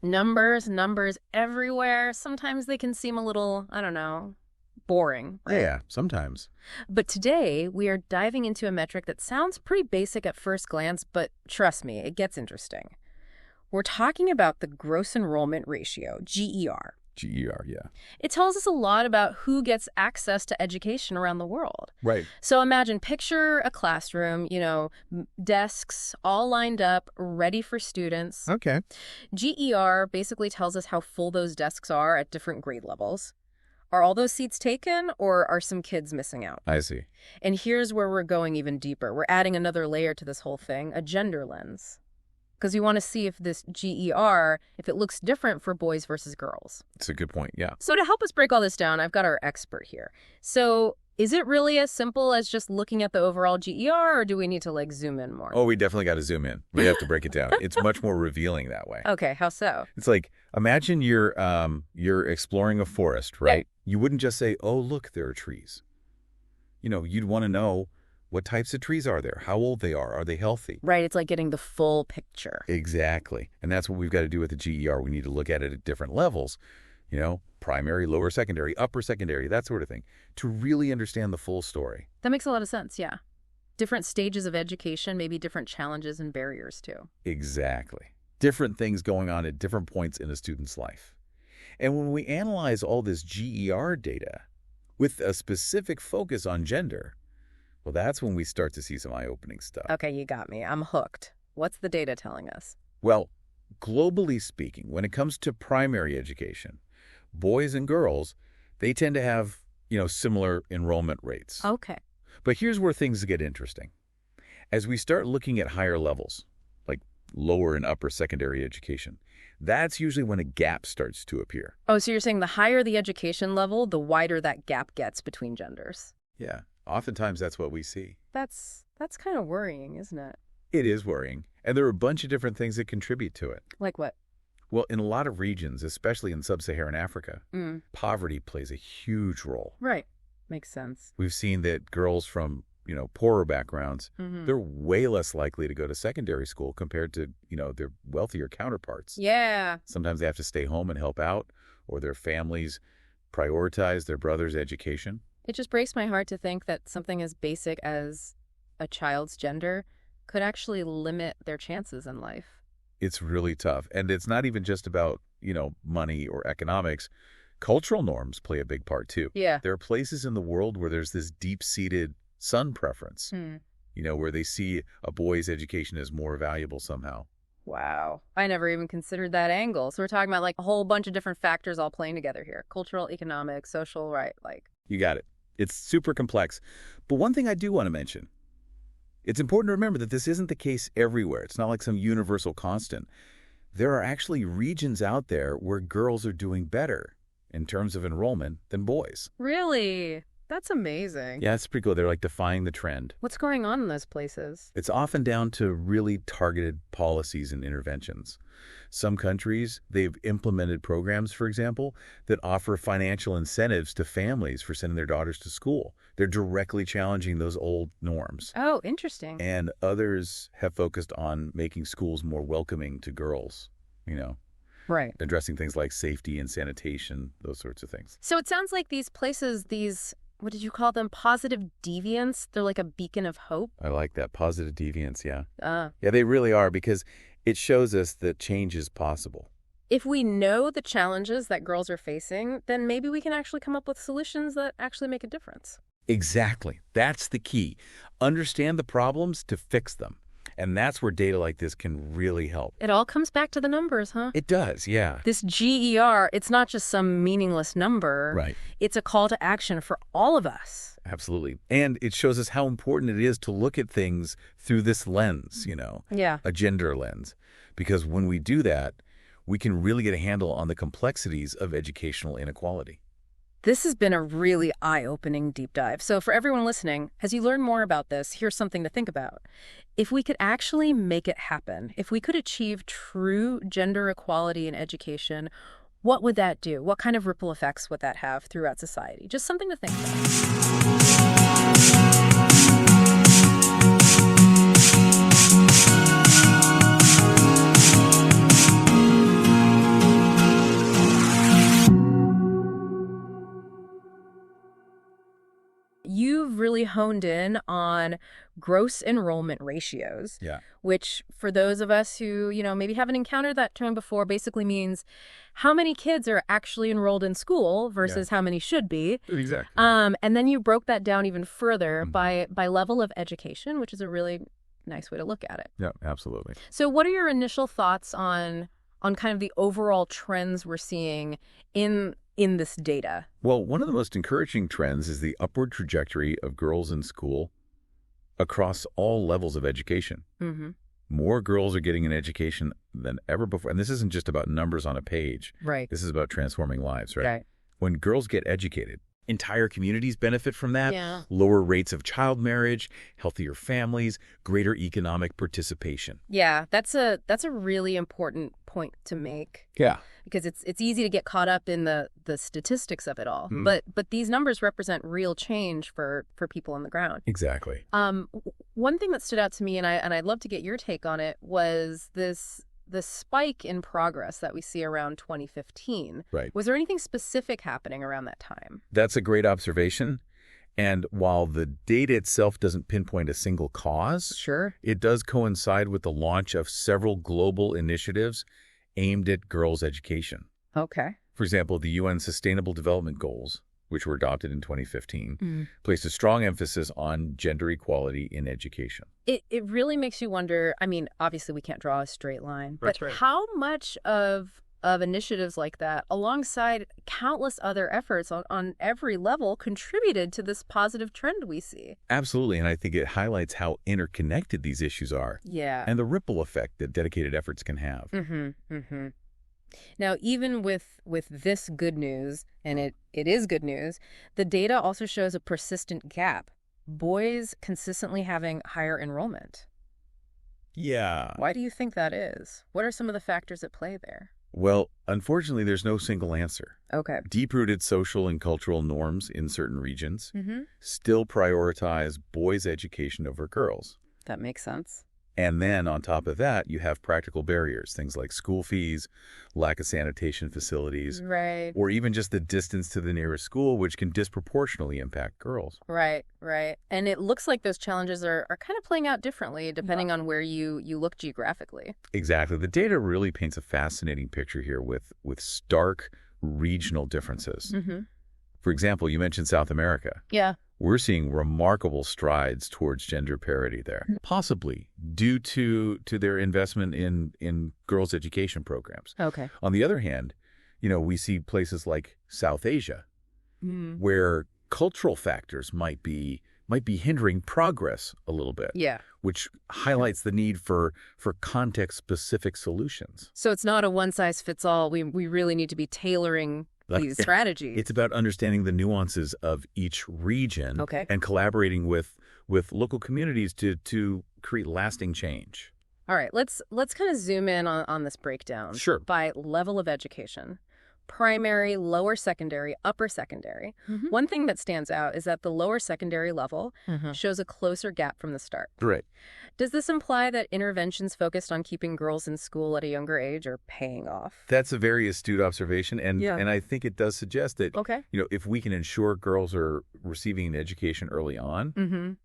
Numbers everywhere. Sometimes they can seem a little, I don't know, boring. Right? Yeah, sometimes. But today, we are diving into a metric that sounds pretty basic at first glance, but trust me, it gets interesting. We're talking about the Gross Enrollment Ratio, GER. GER, yeah. It tells us a lot about who gets access to education around the world. Right. So picture a classroom, desks all lined up, ready for students. Okay. GER basically tells us how full those desks are at different grade levels. Are all those seats taken, or are some kids missing out? I see. And here's where we're going even deeper. We're adding another layer to this whole thing, a gender lens. Because you want to see if this GER, if it looks different for boys versus girls. It's a good point, yeah. So to help us break all this down, I've got our expert here. So is it really as simple as just looking at the overall GER, or do we need to zoom in more? Oh, we definitely got to zoom in. We have to break it down. It's much more revealing that way. Okay, how so? It's like, imagine you're exploring a forest, right? Yeah. You wouldn't just say, oh, look, there are trees. You'd want to know, what types of trees are there? How old they are? Are they healthy? Right, it's like getting the full picture. Exactly. And that's what we've got to do with the GER. We need to look at it at different levels, primary, lower secondary, upper secondary, that sort of thing, to really understand the full story. That makes a lot of sense, yeah. Different stages of education, maybe different challenges and barriers too. Exactly. Different things going on at different points in a student's life. And when we analyze all this GER data with a specific focus on gender, well, that's when we start to see some eye-opening stuff. Okay, you got me. I'm hooked. What's the data telling us? Well, globally speaking, when it comes to primary education, boys and girls, they tend to have, similar enrollment rates. Okay. But here's where things get interesting. As we start looking at higher levels, like lower and upper secondary education, that's usually when a gap starts to appear. Oh, so you're saying the higher the education level, the wider that gap gets between genders. Yeah. Oftentimes, that's what we see. That's kind of worrying, isn't it? It is worrying. And there are a bunch of different things that contribute to it. Like what? Well, in a lot of regions, especially in sub-Saharan Africa, poverty plays a huge role. Right. Makes sense. We've seen that girls from, poorer backgrounds, they're way less likely to go to secondary school compared to, their wealthier counterparts. Yeah. Sometimes they have to stay home and help out, or their families prioritize their brother's education. It just breaks my heart to think that something as basic as a child's gender could actually limit their chances in life. It's really tough. And it's not even just about, money or economics. Cultural norms play a big part, too. Yeah. There are places in the world where there's this deep-seated son preference, where they see a boy's education as more valuable somehow. Wow. I never even considered that angle. So we're talking about a whole bunch of different factors all playing together here. Cultural, economic, social, right? You got it. It's super complex. But one thing I do want to mention, it's important to remember that this isn't the case everywhere. It's not like some universal constant. There are actually regions out there where girls are doing better in terms of enrollment than boys. Really? That's amazing. Yeah, it's pretty cool. They're defying the trend. What's going on in those places? It's often down to really targeted policies and interventions. Some countries, they've implemented programs, for example, that offer financial incentives to families for sending their daughters to school. They're directly challenging those old norms. Oh, interesting. And others have focused on making schools more welcoming to girls, Right. addressing things like safety and sanitation, those sorts of things. So it sounds like these places, what did you call them? Positive deviants? They're like a beacon of hope? I like that. Positive deviance, yeah. Ah. Yeah, they really are, because it shows us that change is possible. If we know the challenges that girls are facing, then maybe we can actually come up with solutions that actually make a difference. Exactly. That's the key. Understand the problems to fix them. And that's where data like this can really help. It all comes back to the numbers, huh? It does, yeah. This GER, it's not just some meaningless number. Right. It's a call to action for all of us. Absolutely. And it shows us how important it is to look at things through this lens, Yeah. a gender lens. Because when we do that, we can really get a handle on the complexities of educational inequality. This has been a really eye-opening deep dive. So for everyone listening, as you learn more about this, here's something to think about. If we could actually make it happen, if we could achieve true gender equality in education, what would that do? What kind of ripple effects would that have throughout society? Just something to think about. honed in on gross enrollment ratios, Yeah. which for those of us who, maybe haven't encountered that term before, basically means how many kids are actually enrolled in school versus how many should be. Exactly. And then you broke that down even further Mm-hmm. by level of education, which is a really nice way to look at it. Yeah, absolutely. So what are your initial thoughts on kind of the overall trends we're seeing in this data? Well, one of the most encouraging trends is the upward trajectory of girls in school across all levels of education. Mm-hmm. More girls are getting an education than ever before. And this isn't just about numbers on a page. Right. This is about transforming lives, right? Right. When girls get educated, entire communities benefit from that. Yeah. Lower rates of child marriage, healthier families, greater economic participation. Yeah, that's a really important point to make. Yeah. Because it's easy to get caught up in the statistics of it all. Mm. But these numbers represent real change for people on the ground. Exactly. One thing that stood out to me, and I'd love to get your take on it, was the spike in progress that we see around 2015. Right. Was there anything specific happening around that time? That's a great observation. And while the data itself doesn't pinpoint a single cause, Sure. it does coincide with the launch of several global initiatives aimed at girls' education. Okay. For example, the UN Sustainable Development Goals, which were adopted in 2015, placed a strong emphasis on gender equality in education. It really makes you wonder. I mean, obviously we can't draw a straight line, That's but right. how much of initiatives like that, alongside countless other efforts on every level, contributed to this positive trend we see? Absolutely, and I think it highlights how interconnected these issues are Yeah. and the ripple effect that dedicated efforts can have. Now, even with this good news, and it is good news, the data also shows a persistent gap. Boys consistently having higher enrollment. Yeah. Why do you think that is? What are some of the factors at play there? Well, unfortunately, there's no single answer. Okay. Deep-rooted social and cultural norms in certain regions Mm-hmm. still prioritize boys' education over girls. That makes sense. And then on top of that, you have practical barriers, things like school fees, lack of sanitation facilities, Right. or even just the distance to the nearest school, which can disproportionately impact girls. Right. And it looks like those challenges are kind of playing out differently depending on where you look geographically. Exactly. The data really paints a fascinating picture here with stark regional differences. Mm-hmm. For example, you mentioned South America. Yeah. We're seeing remarkable strides towards gender parity there, possibly due to their investment in girls' education programs. Okay. On the other hand, we see places like South Asia where cultural factors might be hindering progress a little bit. Yeah. Which highlights the need for context-specific solutions. So it's not a one-size-fits-all. We really need to be tailoring these strategies. It's about understanding the nuances of each region and collaborating with local communities to create lasting change. All right, let's kind of zoom in on this breakdown. Sure. By level of education. Primary, lower secondary, upper secondary. Mm-hmm. One thing that stands out is that the lower secondary level shows a closer gap from the start. Right. Does this imply that interventions focused on keeping girls in school at a younger age are paying off? That's a very astute observation, and I think it does suggest that if we can ensure girls are receiving an education early on,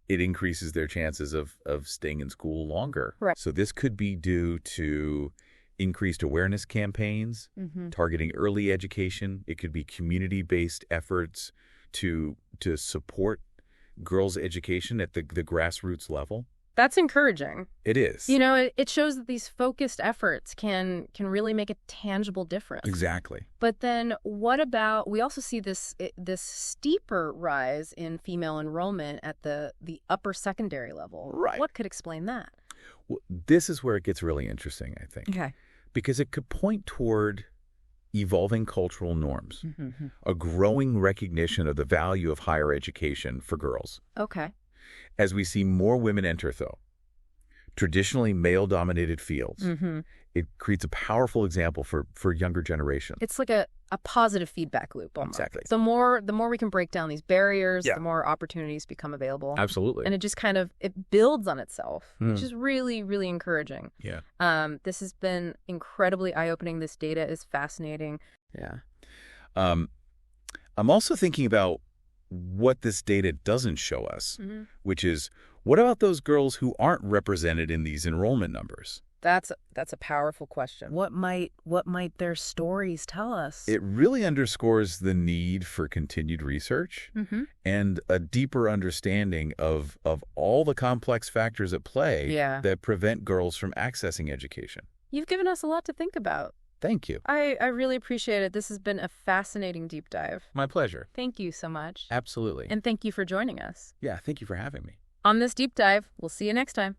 it increases their chances of staying in school longer. Right. So this could be due to increased awareness campaigns, targeting early education. It could be community-based efforts to support girls' education at the grassroots level. That's encouraging. It is. It shows that these focused efforts can really make a tangible difference. Exactly. But then what about, we also see this steeper rise in female enrollment at the upper secondary level. Right. What could explain that? Well, this is where it gets really interesting, I think. Okay. Because it could point toward evolving cultural norms, a growing recognition of the value of higher education for girls. Okay. As we see more women enter, though, traditionally male-dominated fields, it creates a powerful example for younger generations. It's like a positive feedback loop almost. Exactly. The more we can break down these barriers, the more opportunities become available. Absolutely. And it just kind of, it builds on itself, which is really, really encouraging. Yeah. This has been incredibly eye-opening. This data is fascinating. Yeah. I'm also thinking about what this data doesn't show us, Mm-hmm. which is, what about those girls who aren't represented in these enrollment numbers? That's a powerful question. What might their stories tell us? It really underscores the need for continued research Mm-hmm. and a deeper understanding of all the complex factors at play that prevent girls from accessing education. You've given us a lot to think about. Thank you. I really appreciate it. This has been a fascinating deep dive. My pleasure. Thank you so much. Absolutely. And thank you for joining us. Yeah, thank you for having me. On this deep dive, we'll see you next time.